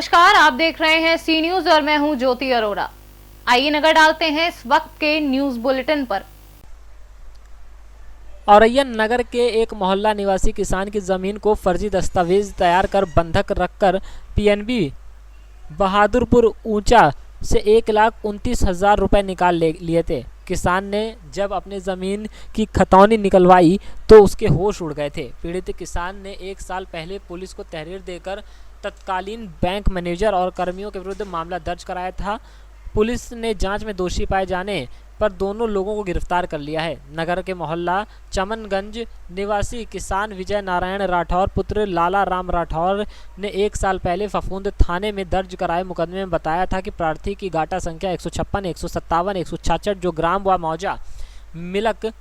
नमस्कार, आप देख रहे हैं सी न्यूज और मैं हूं ज्योति अरोड़ा। आइए नजर डालते हैं इस वक्त के न्यूज बुलेटिन पर। औरैया नगर के एक मोहल्ला निवासी किसान की जमीन को फर्जी दस्तावेज तैयार कर बंधक रखकर पीएनबी बहादुरपुर ऊंचा से 1,29,000 रुपये निकाल लिए थे। किसान ने जब अपनी ज़मीन की खतौनी निकलवाई तो उसके होश उड़ गए थे। पीड़ित किसान ने 1 साल पहले पुलिस को तहरीर देकर तत्कालीन बैंक मैनेजर और कर्मियों के विरुद्ध मामला दर्ज कराया था। पुलिस ने जांच में दोषी पाए जाने पर दोनों लोगों को गिरफ्तार कर लिया है। नगर के मोहल्ला चमनगंज निवासी किसान विजय नारायण राठौर पुत्र लाला राम राठौर ने 1 साल पहले फफूंद थाने में दर्ज कराए मुकदमे में बताया था कि प्रार्थी की गाटा संख्या 156, 157, 166 जो ग्राम व मौजा मिलक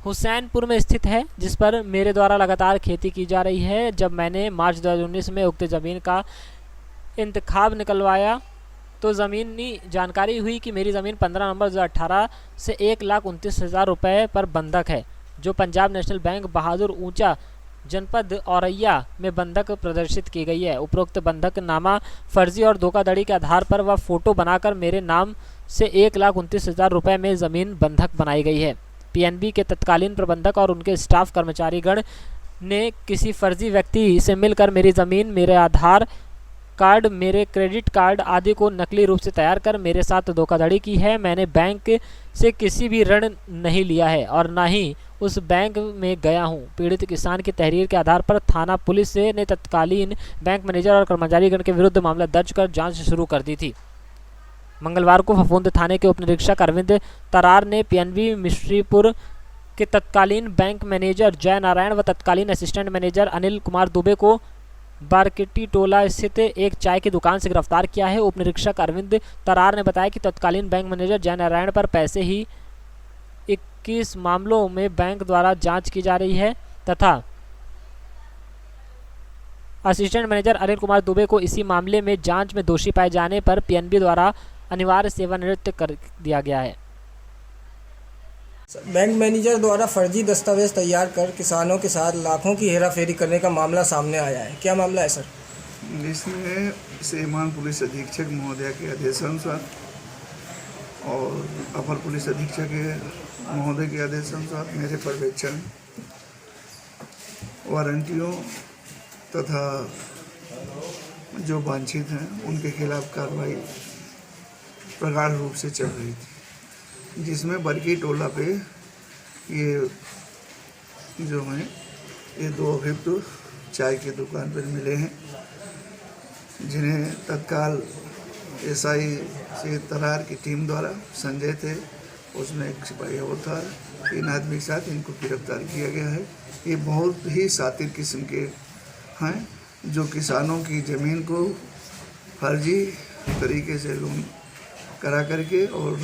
हुसैनपुर में स्थित है, जिस पर मेरे द्वारा लगातार खेती की जा रही है। जब मैंने मार्च 2019 में उक्त ज़मीन का इंतखाब निकलवाया तो ज़मीनी जानकारी हुई कि मेरी ज़मीन 15 नवंबर 2018 से 1,29,000 रुपये पर बंधक है, जो पंजाब नेशनल बैंक बहादुर ऊंचा जनपद औरैया में बंधक प्रदर्शित की गई है। उपरोक्त बंधक नामा फर्जी और धोखाधड़ी के आधार पर वह फ़ोटो बनाकर मेरे नाम से 1,29,000 रुपये में ज़मीन बंधक बनाई गई है। पीएनबी के तत्कालीन प्रबंधक और उनके स्टाफ कर्मचारीगण ने किसी फर्जी व्यक्ति से मिलकर मेरी ज़मीन, मेरे आधार कार्ड, मेरे क्रेडिट कार्ड आदि को नकली रूप से तैयार कर मेरे साथ धोखाधड़ी की है। मैंने बैंक से किसी भी ऋण नहीं लिया है और ना ही उस बैंक में गया हूं। पीड़ित किसान की तहरीर के आधार पर थाना पुलिस ने तत्कालीन बैंक मैनेजर और कर्मचारीगण के विरुद्ध मामला दर्ज कर जांच शुरू कर दी थी। मंगलवार को फफूंद थाने के उप निरीक्षक अरविंद तरार ने पीएनबी मिश्रीपुर के तत्कालीन बैंक मैनेजर जय नारायण व तत्कालीन असिस्टेंट मैनेजर अनिल कुमार दुबे को बारकेटी टोला स्थित एक चाय की दुकान से गिरफ्तार किया है। उप निरीक्षक अरविंद तरार ने बताया कि तत्कालीन बैंक मैनेजर जय नारायण पर पैसे ही 21 मामलों में बैंक द्वारा जांच की जा रही है तथा असिस्टेंट मैनेजर अनिल कुमार दुबे को इसी मामले में जांच में दोषी पाए जाने पर पीएनबी द्वारा अनिवार्य सेवानिवृत्त कर दिया गया है। बैंक मैनेजर द्वारा फर्जी दस्तावेज तैयार कर किसानों के साथ लाखों की हेराफेरी करने का मामला सामने आया है। क्या मामला है सर? इसमें श्रीमान पुलिस अधीक्षक महोदय के आदेशानुसार और अपर पुलिस अधीक्षक महोदय के आदेशानुसार मेरे पर्यवेक्षण वारंटियों तथा जो वांछित हैं उनके खिलाफ कार्रवाई प्रगाढ़ रूप से चल रही थी, जिसमें बरकी टोला पे ये जो हैं ये 2 अभियुक्त चाय की दुकान पर मिले हैं, जिन्हें तत्काल एसआई से तरार की टीम द्वारा संजय थे, उसमें एक सिपाही और था, 3 आदमी के साथ इनको गिरफ्तार किया गया है। ये बहुत ही शातिर किस्म के हैं जो किसानों की ज़मीन को फर्जी तरीके से लोन करा करके और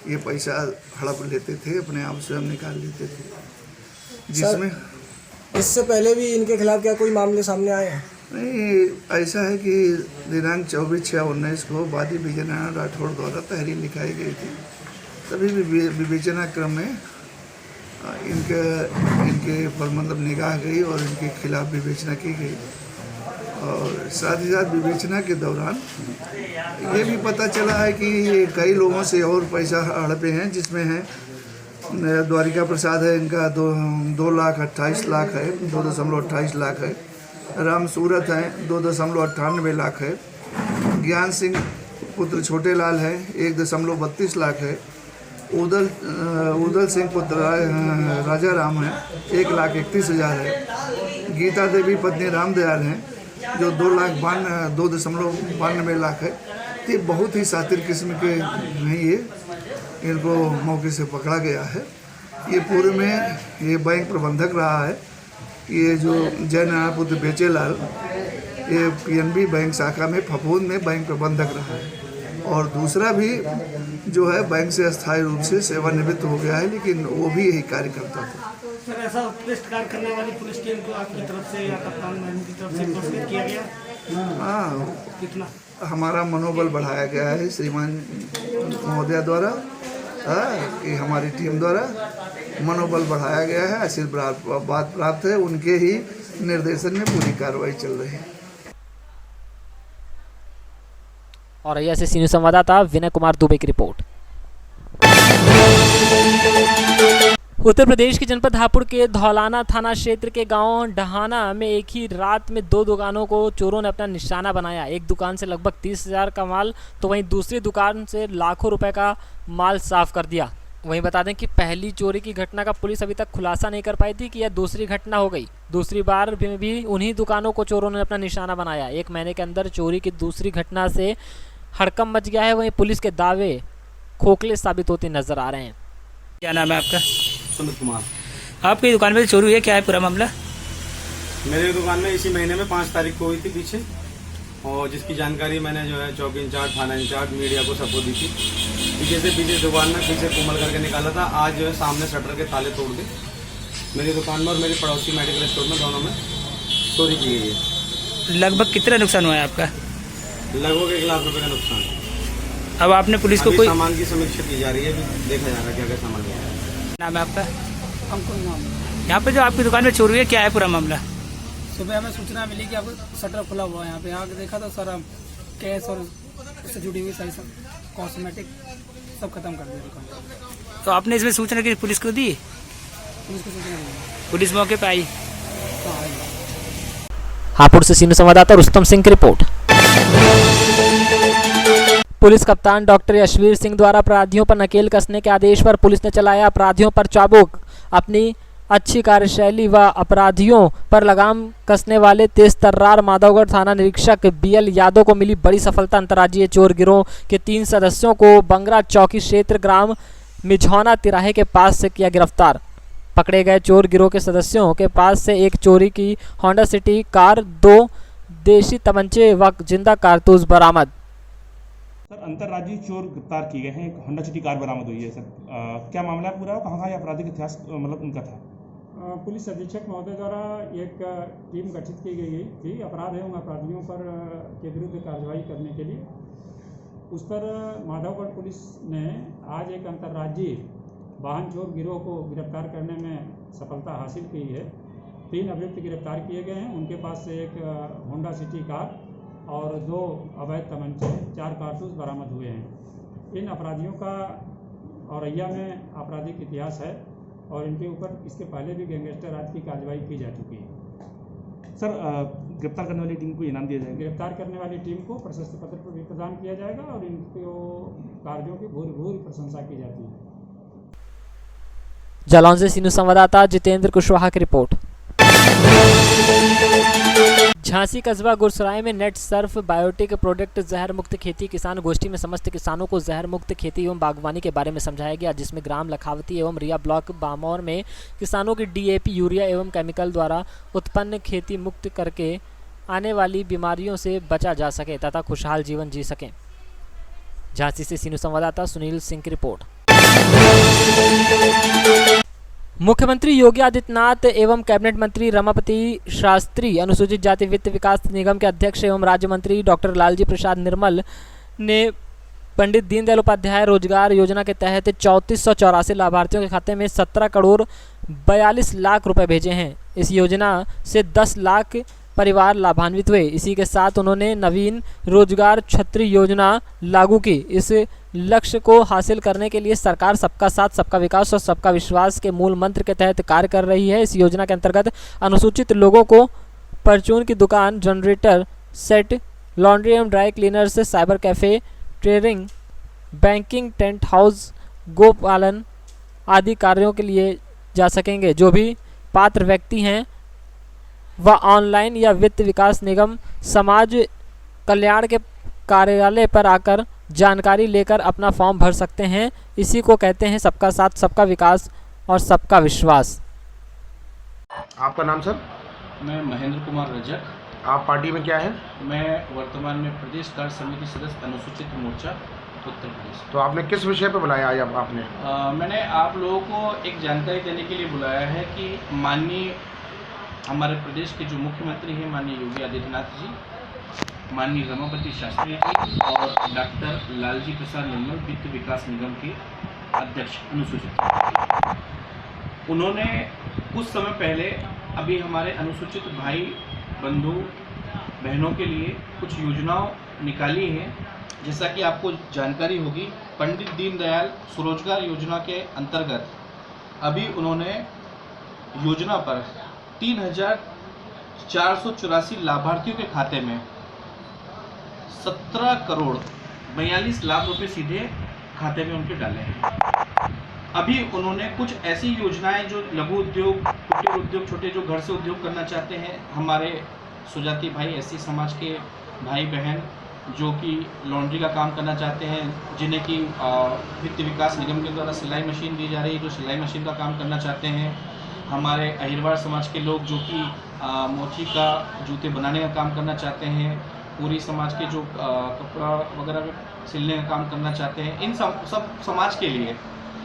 ये पैसा हड़प लेते थे, अपने आप स्वयं निकाल लेते थे। जिसमें इससे पहले भी इनके खिलाफ क्या कोई मामले सामने आए हैं? नहीं, ऐसा है कि दिनांक 24/6/19 को वादी विजय नारायण राठौड़ द्वारा तहरीर लिखाई गई थी। तभी विवेचना क्रम में इनके पर मतलब निगाह गई और इनके खिलाफ विवेचना की गई और साथ ही साथ विवेचना के दौरान ये भी पता चला है कि ये कई लोगों से और पैसा हड़पे हैं, जिसमें है द्वारिका प्रसाद है, इनका 2,28 लाख है, 2.28 लाख है। राम सूरत है 2.98 लाख है। ज्ञान सिंह पुत्र छोटे लाल है 1.32 लाख है। उदल सिंह पुत्र राजा राम है 1,31,000 है। गीता देवी पत्नी रामदयाल हैं जो 2,92 लाख है। ये बहुत ही शातिर किस्म के हैं, ये इनको मौके से पकड़ा गया है। ये पूर्व में ये बैंक प्रबंधक रहा है। ये जो जय नारायण पुत्र बेचेलाल ये पीएनबी बैंक शाखा में फफूंद में बैंक प्रबंधक रहा है और दूसरा भी जो है बैंक से अस्थायी रूप से सेवानिवृत्त हो गया है, लेकिन वो भी यही कार्य करता था। सर, ऐसा उत्कृष्ट कार्य करने वाली पुलिस टीम को आपकी तरफ से या कप्तान महमूद की तरफ से पुरस्कृत किया गया? हाँ, कितना हमारा मनोबल बढ़ाया गया है श्रीमान महोदय द्वारा, कि हमारी टीम द्वारा मनोबल बढ़ाया गया है, आशीर्वाद प्राप्त है। उनके ही निर्देशन में पूरी कार्रवाई चल रही है। औरैया से सीनियर संवाददाता विनय कुमार दुबे की रिपोर्ट। उत्तर प्रदेश के जनपद हापुड़ के धौलाना थाना क्षेत्र के गांव डहाना में एक ही रात में 2 दुकानों को चोरों ने अपना निशाना बनाया। एक दुकान से लगभग 30,000 का माल तो वहीं दूसरी दुकान से लाखों रुपए का माल साफ कर दिया। वहीं बता दें कि पहली चोरी की घटना का पुलिस अभी तक खुलासा नहीं कर पाई थी कि यह दूसरी घटना हो गई। दूसरी बार में भी उन्हीं दुकानों को चोरों ने अपना निशाना बनाया। 1 महीने के अंदर चोरी की दूसरी घटना से हड़कंप मच गया है। वहीं पुलिस के दावे खोखले साबित होते नजर आ रहे हैं। क्या नाम है आपका? सुमित कुमार। आपकी दुकान पे चोरी हुई है, क्या है पूरा मामला? मेरी दुकान में इसी महीने में 5 तारीख को हुई थी पीछे, और जिसकी जानकारी मैंने जो है चौकी इंचार्ज, थाना इंचार्ज, मीडिया को सबको दी थी। पीछे दुकान में पीछे कोमल करके निकाला था। आज जो है सामने शटर के ताले तोड़ के मेरी दुकान में और मेरी पड़ोसी मेडिकल स्टोर में दोनों में चोरी की गई है। लगभग कितना नुकसान हुआ है आपका? लगभग 1 लाख रुपए का नुकसान। अब आपने पुलिस को कोई सामान की समीक्षा की जा रही है, देखा जा रहा है क्या क्या सामान गया है। नाम है आपका? अंकुर नाम। यहाँ पे जो आपकी दुकान में चोरी हुई है, क्या है पूरा मामला? सुबह हमें सूचना मिली कि अब शटर खुला हुआ है। यहाँ पे आके देखा तो सारा कैश और उससे जुड़ी हुई सारी सब कॉस्मेटिक सब खत्म कर दिया दुकान। तो आपने इसमें सूचना की पुलिस को दी? पुलिस को सूचना दी। पुलिस मौके पे आई? हाँ, आई। हापुड़ से सीनियर संवाददाता रुस्तम सिंह की रिपोर्ट। पुलिस कप्तान डॉक्टर यशवीर सिंह द्वारा अपराधियों पर नकेल कसने के आदेश पर पुलिस ने चलाया अपराधियों पर चाबुक। अपनी अच्छी कार्यशैली व अपराधियों पर लगाम कसने वाले तेज तर्रार माधवगढ़ थाना निरीक्षक BL यादव को मिली बड़ी सफलता। अंतर्राज्यीय चोर गिरोह के 3 सदस्यों को बंगरा चौकी क्षेत्र ग्राम मिझौना तिराहे के पास से किया गिरफ्तार। पकड़े गए चोर गिरोह के सदस्यों के पास से एक चोरी की होंडा सिटी कार, 2 देशी तमंचे व जिंदा कारतूस बरामद। सर, अंतर्राज्यीय चोर गिरफ्तार किए गए हैं। एक होंडा सिटी कार बरामद हुई है। सर, क्या मामला है पूरा? कहाँ ये आपराधिक इतिहास मतलब उनका था? पुलिस अधीक्षक महोदय द्वारा एक टीम गठित की गई थी अपराध एवं अपराधियों पर के विरुद्ध कार्रवाई करने के लिए। उस पर माधवगढ़ पुलिस ने आज एक अंतर्राज्यीय वाहन चोर गिरोह को गिरफ्तार करने में सफलता हासिल की है। 3 अभियुक्त गिरफ्तार किए गए हैं। उनके पास से एक होंडा सिटी कार और 2 अवैध तमंचे, 4 कारतूस बरामद हुए हैं। इन अपराधियों का औरैया में आपराधिक इतिहास है और इनके ऊपर इसके पहले भी गैंगस्टर राज की कार्रवाई की जा चुकी है। सर, गिरफ्तार करने वाली टीम को इनाम दिया जाएगा? गिरफ्तार करने वाली टीम को प्रशस्ति पत्र भी प्रदान किया जाएगा और इनके कार्यों की भूरी प्रशंसा की जाती है। जालौन से सीनियर संवाददाता जितेंद्र कुशवाहा की रिपोर्ट। झांसी कस्बा गुरसराय में नेट सर्फ बायोटिक प्रोडक्ट जहर मुक्त खेती किसान गोष्ठी में समस्त किसानों को जहर मुक्त खेती एवं बागवानी के बारे में समझाया गया, जिसमें ग्राम लखावती एवं रिया ब्लॉक बामौर में किसानों की DAP, यूरिया एवं केमिकल द्वारा उत्पन्न खेती मुक्त करके आने वाली बीमारियों से बचा जा सके तथा खुशहाल जीवन जी सकें। झांसी से सीनियर संवाददाता सुनील सिंह की रिपोर्ट। मुख्यमंत्री योगी आदित्यनाथ एवं कैबिनेट मंत्री रमापति शास्त्री, अनुसूचित जाति वित्त विकास निगम के अध्यक्ष एवं राज्य मंत्री डॉक्टर लालजी प्रसाद निर्मल ने पंडित दीनदयाल उपाध्याय रोजगार योजना के तहत 3484 लाभार्थियों के खाते में 17 करोड़ 42 लाख रुपए भेजे हैं। इस योजना से 10 लाख परिवार लाभान्वित हुए। इसी के साथ उन्होंने नवीन रोजगार छतरी योजना लागू की। इस लक्ष्य को हासिल करने के लिए सरकार सबका साथ, सबका विकास और सबका विश्वास के मूल मंत्र के तहत कार्य कर रही है। इस योजना के अंतर्गत अनुसूचित लोगों को परचून की दुकान, जनरेटर सेट, लॉन्ड्री एवं ड्राई क्लीनर से cyber cafe, trading, banking, tent house, गोपालन आदि कार्यों के लिए जा सकेंगे। जो भी पात्र व्यक्ति हैं वह ऑनलाइन या वित्त विकास निगम समाज कल्याण के कार्यालय पर आकर जानकारी लेकर अपना फॉर्म भर सकते हैं। इसी को कहते हैं सबका साथ, सबका विकास और सबका विश्वास। आपका नाम सर? मैं महेंद्र कुमार रजक। आप पार्टी में क्या है? मैं वर्तमान में प्रदेश कार्य समिति सदस्य अनुसूचित मोर्चा उत्तर प्रदेश। तो आपने किस विषय पर बुलाया आज आपने? मैंने आप लोगों को एक जानकारी देने के लिए बुलाया है कि माननीय हमारे प्रदेश के जो मुख्यमंत्री हैं माननीय योगी आदित्यनाथ जी, माननीय रमापति शास्त्री जी और डॉक्टर लालजी प्रसाद निर्मल वित्त विकास निगम के अध्यक्ष अनुसूचित, उन्होंने कुछ समय पहले अभी हमारे अनुसूचित भाई बंधु बहनों के लिए कुछ योजनाओं निकाली हैं जैसा कि आपको जानकारी होगी, पंडित दीनदयाल स्वरोजगार योजना के अंतर्गत अभी उन्होंने योजना पर 3,484 लाभार्थियों के खाते में 17 करोड़ 42 लाख रुपए सीधे खाते में उनके डाले हैं। अभी उन्होंने कुछ ऐसी योजनाएं जो लघु उद्योग, कुटीर उद्योग, छोटे जो घर से उद्योग करना चाहते हैं, हमारे सुजाति भाई, एससी समाज के भाई बहन जो कि लॉन्ड्री का काम करना चाहते हैं, जिन्हें कि वित्त विकास निगम के द्वारा सिलाई मशीन दी जा रही है, जो सिलाई मशीन का काम करना चाहते हैं। हमारे अहिरवाड़ समाज के लोग जो कि मोची का जूते बनाने का काम करना चाहते हैं, पूरी समाज के जो कपड़ा वगैरह सिलने का काम करना चाहते हैं, इन सब समाज के लिए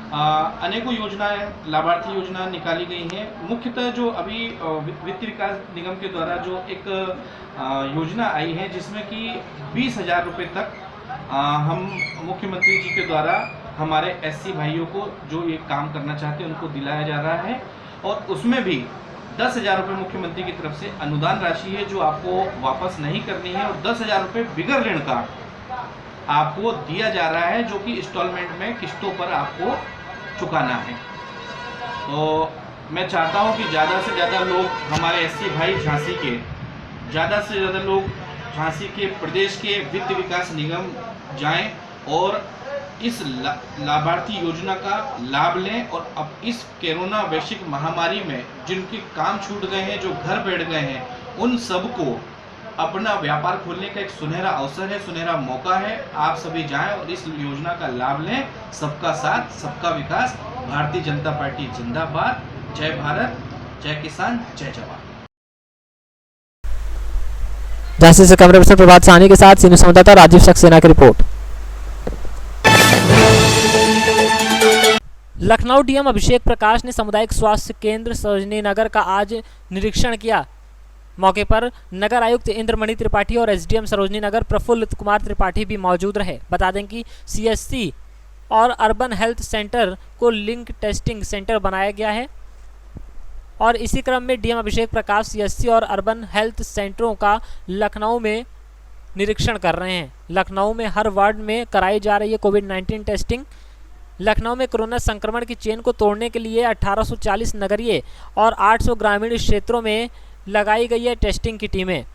अनेकों योजनाएं, लाभार्थी योजना निकाली गई हैं। मुख्यतः जो अभी वित्त विकास निगम के द्वारा जो एक योजना आई है, जिसमें कि 20,000 रुपये तक हम मुख्यमंत्री जी के द्वारा हमारे एससी भाइयों को जो ये काम करना चाहते हैं उनको दिलाया जा रहा है। और उसमें भी 10,000 रुपये मुख्यमंत्री की तरफ से अनुदान राशि है जो आपको वापस नहीं करनी है, और 10,000 रुपये बिगर ऋण का आपको दिया जा रहा है, जो कि इंस्टॉलमेंट में किस्तों पर आपको चुकाना है। तो मैं चाहता हूं कि ज़्यादा से ज़्यादा लोग, हमारे एससी भाई झांसी के, ज़्यादा से ज़्यादा लोग झांसी के प्रदेश के वित्त विकास निगम जाएं और इस लाभार्थी योजना का लाभ लें। और अब इस कोरोना वैश्विक महामारी में जिनके काम छूट गए हैं, जो घर बैठ गए हैं, उन सबको अपना व्यापार खोलने का एक सुनहरा अवसर है, सुनहरा मौका है। आप सभी जाएं और इस योजना का लाभ लें। सबका साथ, सबका विकास। भारतीय जनता पार्टी जिंदाबाद। जय भारत, जय किसान, जय जवान। झांसी से कैमरा पर्सन प्रभात साहनी के साथ सीनियर संवाददाता राजीव सक्सेना की रिपोर्ट। लखनऊ डीएम अभिषेक प्रकाश ने सामुदायिक स्वास्थ्य केंद्र सरोजनी नगर का आज निरीक्षण किया। मौके पर नगर आयुक्त इंद्रमणि त्रिपाठी और एसडीएम सरोजनी नगर प्रफुल्ल कुमार त्रिपाठी भी मौजूद रहे। बता दें कि सीएससी और अर्बन हेल्थ सेंटर को लिंक टेस्टिंग सेंटर बनाया गया है, और इसी क्रम में डीएम अभिषेक प्रकाश सीएससी और अर्बन हेल्थ सेंटरों का लखनऊ में निरीक्षण कर रहे हैं। लखनऊ में हर वार्ड में कराई जा रही है कोविड-19 टेस्टिंग। लखनऊ में कोरोना संक्रमण की चेन को तोड़ने के लिए 1840 नगरीय और 800 ग्रामीण क्षेत्रों में लगाई गई है टेस्टिंग की टीमें।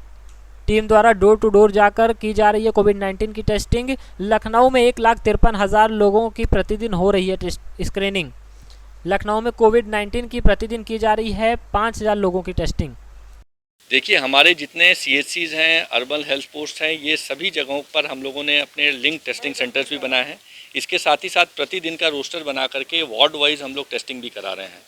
टीम द्वारा डोर टू डोर जाकर की जा रही है कोविड-19 की टेस्टिंग। लखनऊ में 1,53,000 लोगों की प्रतिदिन हो रही है स्क्रीनिंग। लखनऊ में कोविड-19 की प्रतिदिन की जा रही है 5,000 लोगों की टेस्टिंग। देखिए, हमारे जितने सीएचसीज हैं, अर्बन हेल्थ पोस्ट हैं, ये सभी जगहों पर हम लोगों ने अपने लिंक टेस्टिंग सेंटर्स भी बनाए हैं। इसके साथ ही साथ प्रतिदिन का रोस्टर बना करके वार्ड वाइज हम लोग टेस्टिंग भी करा रहे हैं।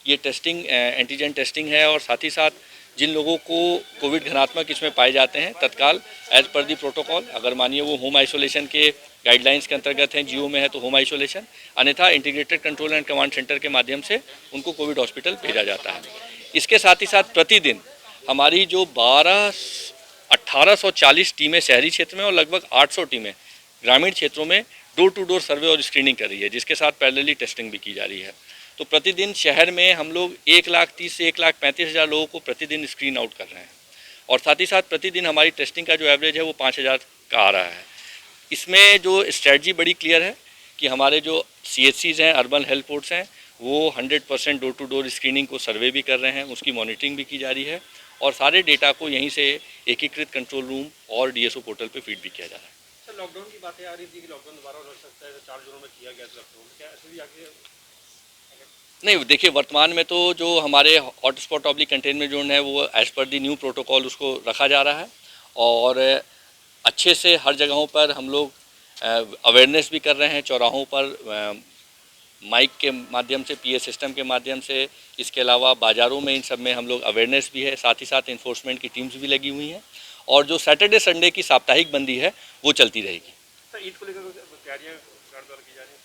ये टेस्टिंग एंटीजन टेस्टिंग है, और साथ ही साथ जिन लोगों को कोविड घनात्मक इसमें पाए जाते हैं, तत्काल एज पर दी प्रोटोकॉल, अगर मानिए वो होम आइसोलेशन के गाइडलाइंस के अंतर्गत हैं, जियो में है तो होम आइसोलेशन, अन्यथा integrated control and command centre के माध्यम से उनको कोविड हॉस्पिटल भेजा जाता है। इसके साथ ही साथ प्रतिदिन हमारी जो 1840 टीमें शहरी क्षेत्र में और लगभग 800 टीमें ग्रामीण क्षेत्रों में डोर टू डोर सर्वे और स्क्रीनिंग कर रही है, जिसके साथ पैरेलली टेस्टिंग भी की जा रही है। तो प्रतिदिन शहर में हम लोग 1,30,000 से 1,35,000 लोगों को प्रतिदिन स्क्रीन आउट कर रहे हैं, और साथ ही साथ प्रतिदिन हमारी टेस्टिंग का जो एवरेज है वो 5,000 का आ रहा है। इसमें जो स्ट्रेटजी बड़ी क्लियर है कि हमारे जो सीएचसीज हैं, अर्बन हेल्थ पोर्ट्स हैं, वो 100% डोर टू डोर स्क्रीनिंग को सर्वे भी कर रहे हैं, उसकी मॉनिटरिंग भी की जा रही है, और सारे डेटा को यहीं से एकीकृत कंट्रोल रूम और डीएसओ पोर्टल पे फीड भी किया जा रहा है। सर, लॉकडाउन की बातें आ रही थी कि लॉकडाउन दोबारा हो सकता है, 4 जोनों में किया गया था लखनऊ में, क्या ऐसे भी आगे? नहीं, देखिए, वर्तमान में तो जो हमारे हॉटस्पॉट ऑब्लिक कंटेनमेंट जोन है वो एज पर दी न्यू प्रोटोकॉल उसको रखा जा रहा है, और अच्छे से हर जगहों पर हम लोग अवेयरनेस भी कर रहे हैं, चौराहों पर माइक के माध्यम से, पीए सिस्टम के माध्यम से, इसके अलावा बाज़ारों में, इन सब में हम लोग अवेयरनेस भी है, साथ ही साथ इन्फोर्समेंट की टीम्स भी लगी हुई हैं, और जो सैटरडे संडे की साप्ताहिक बंदी है वो चलती रहेगी। सर, ईद को लेकर तैयारियां सरकार द्वारा की जा रही हैं?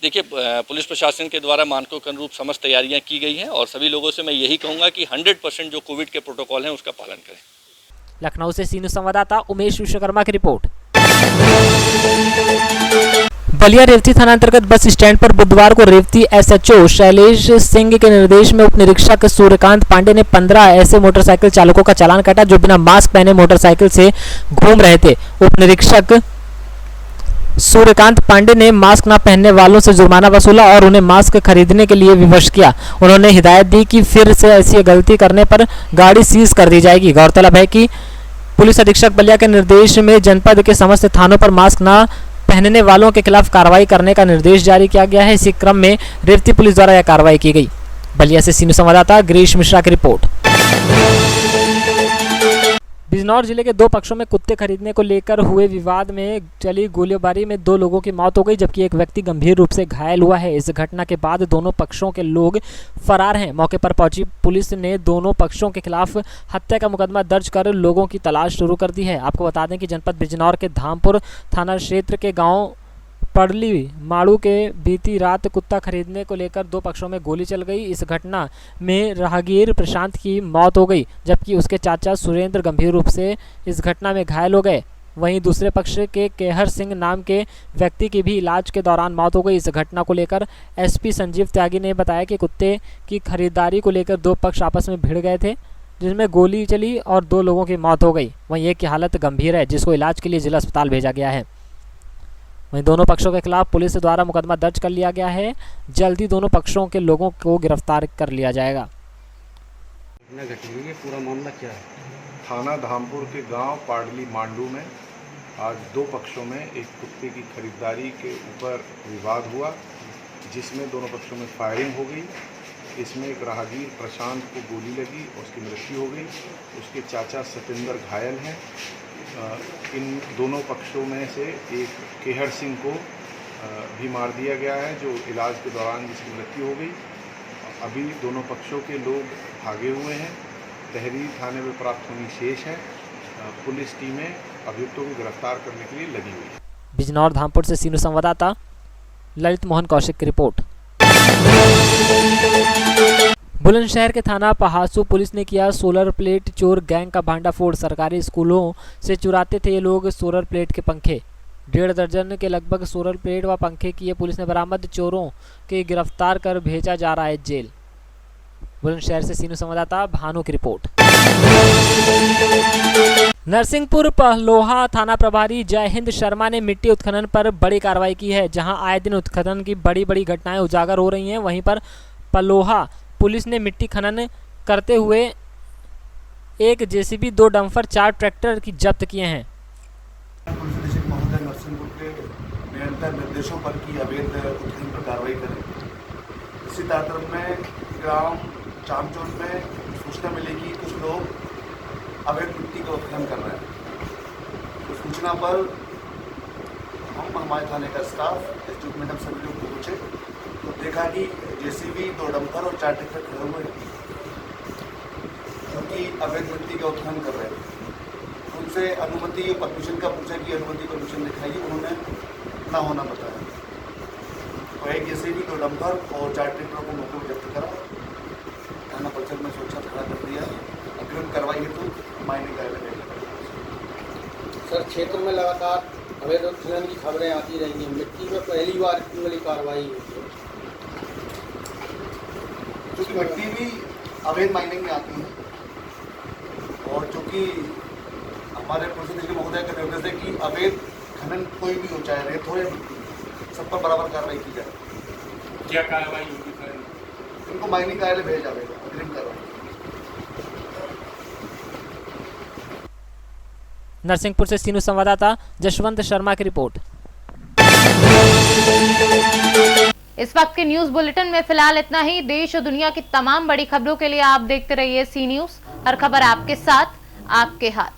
देखिए, पुलिस प्रशासन के द्वारा मानकों के अनुरूप समस्त तैयारियां की गई हैं, और सभी लोगों से मैं यही कहूँगा कि 100% जो कोविड के प्रोटोकॉल हैं उसका पालन करें। लखनऊ से सीनियर संवाददाता उमेश विश्वकर्मा की रिपोर्ट। बलिया रेवती थाना अंतर्गत बस स्टैंड पर बुधवार को रेवती एसएचओ शैलेश सिंह के निर्देश में उप निरीक्षक सूर्यकांत पांडे ने 15 ऐसे मोटरसाइकिल चालकों का चालान काटा जो बिना मास्क पहने मोटरसाइकिल से घूम रहे थे। उप निरीक्षक सूर्यकांत पांडे ने मास्क न पहनने वालों से जुर्माना वसूला और उन्हें मास्क खरीदने के लिए विवश किया। उन्होंने हिदायत दी कि फिर से ऐसी गलती करने पर गाड़ी सीज कर दी जाएगी। गौरतलब है कि पुलिस अधीक्षक बलिया के निर्देश में जनपद के समस्त थानों पर मास्क न पहनने वालों के खिलाफ कार्रवाई करने का निर्देश जारी किया गया है। इसी क्रम में रेवती पुलिस द्वारा यह कार्रवाई की गई। बलिया से सीनियर संवाददाता गिरीश मिश्रा की रिपोर्ट। बिजनौर जिले के दो पक्षों में कुत्ते खरीदने को लेकर हुए विवाद में चली गोलीबारी में 2 लोगों की मौत हो गई, जबकि एक व्यक्ति गंभीर रूप से घायल हुआ है। इस घटना के बाद दोनों पक्षों के लोग फरार हैं। मौके पर पहुंची पुलिस ने दोनों पक्षों के खिलाफ हत्या का मुकदमा दर्ज कर लोगों की तलाश शुरू कर दी है। आपको बता दें कि जनपद बिजनौर के धामपुर थाना क्षेत्र के गाँव पड़ली माड़ू के बीती रात कुत्ता खरीदने को लेकर 2 पक्षों में गोली चल गई। इस घटना में राहगीर प्रशांत की मौत हो गई, जबकि उसके चाचा सुरेंद्र गंभीर रूप से इस घटना में घायल हो गए। वहीं दूसरे पक्ष के केहर सिंह नाम के व्यक्ति की भी इलाज के दौरान मौत हो गई। इस घटना को लेकर एसपी संजीव त्यागी ने बताया कि कुत्ते की खरीदारी को लेकर 2 पक्ष आपस में भिड़ गए थे, जिसमें गोली चली और 2 लोगों की मौत हो गई। वहीं एक की हालत गंभीर है, जिसको इलाज के लिए जिला अस्पताल भेजा गया है। वहीं दोनों पक्षों के खिलाफ पुलिस द्वारा मुकदमा दर्ज कर लिया गया है। जल्द ही दोनों पक्षों के लोगों को गिरफ्तार कर लिया जाएगा। पूरा मामला क्या है? थाना धामपुर के गांव पाडली मांडू में आज 2 पक्षों में एक कुत्ते की खरीदारी के ऊपर विवाद हुआ, जिसमें दोनों पक्षों में फायरिंग हो गई। इसमें एक राहगीर प्रशांत को गोली लगी, उसकी मृत्यु हो गई। उसके चाचा सतेंद्र घायल हैं। इन दोनों पक्षों में से एक केहर सिंह को भी मार दिया गया है, जो इलाज के दौरान जिसकी मृत्यु हो गई। अभी दोनों पक्षों के लोग भागे हुए हैं। तहरीर थाने में प्राप्त होनी शेष है। पुलिस टीमें अभियुक्तों को गिरफ्तार करने के लिए लगी हुई है। बिजनौर धामपुर से सीनियर संवाददाता ललित मोहन कौशिक की रिपोर्ट। बुलंदशहर के थाना पहासू पुलिस ने किया सोलर प्लेट चोर गैंग का भांडाफोड़। सरकारी स्कूलों से चुराते थे ये लोग सोलर प्लेट के पंखे। 1.5 दर्जन के लगभग सोलर प्लेट व पंखे किए पुलिस ने बरामद। चोरों के गिरफ्तार कर भेजा जा रहा है जेल। बुलंदशहर से सीनियर संवाददाता भानु की रिपोर्ट। नरसिंहपुर पहलोहा थाना प्रभारी जय हिंद शर्मा ने मिट्टी उत्खनन पर बड़ी कार्रवाई की है। जहां आए दिन उत्खनन की बड़ी घटनाएं उजागर हो रही हैं, वहीं पर पहलोहा पुलिस ने मिट्टी खनन करते हुए एक जेसीबी, 2 डंपर, 4 ट्रैक्टर की जब्त किए हैं। पुलिस अधीक्षक महोदय नरसिंहपुर के निरंतर निर्देशों पर की अवैध उत्खनन पर कार्रवाई करें। इसी तारतम्य में ग्राम चामचोर में सूचना मिली कि कुछ लोग अवैध मिट्टी का उत्खनन कर रहे हैं। तो सूचना पर हमारे थाने का स्टाफ, एसडीओ मैडम सभी लोग पहुँचे तो देखा कि जेसीबी, 2 डंपर और 4 ट्रैक्टर खड़े हुए हैं, क्योंकि अवैध मिट्टी का उत्खनन कर रहे हैं। उनसे अनुमति और परमिशन का पूछा कि अनुमति परमिशन दिखाइए, उन्होंने ना होना बताया। तो एक जेसीबी, 2 डंपर और 4 ट्रैक्टरों को मौके पर जब्त करा, थाना परिसर में सुरक्षा खड़ा कर दिया। अग्रिम कार्रवाई हेतु मायने कार्य लगेगा। सर, क्षेत्र में लगातार अवैध उत्खनन की खबरें आती रही हैं। मिट्टी में पहली बार इतनी बड़ी कार्रवाई हुई है। चूँकि मिट्टी भी अवैध माइनिंग में आती है और चूँकि हमारे पुलिस अधीक्षक महोदय का निर्देश है कि अवैध खनन कोई भी हो, चाहे रेत हो या मिट्टी, सब पर बराबर कार्रवाई की जाए। क्या कार्रवाई होगी सर? इनको माइनिंग कार्यालय भेजा जाएगा। अग्रिम कार्रवाई। नरसिंहपुर से सीनियर संवाददाता जशवंत शर्मा की रिपोर्ट। इस वक्त के न्यूज बुलेटिन में फिलहाल इतना ही। देश और दुनिया की तमाम बड़ी खबरों के लिए आप देखते रहिए सी न्यूज। हर खबर आपके साथ, आपके हाथ।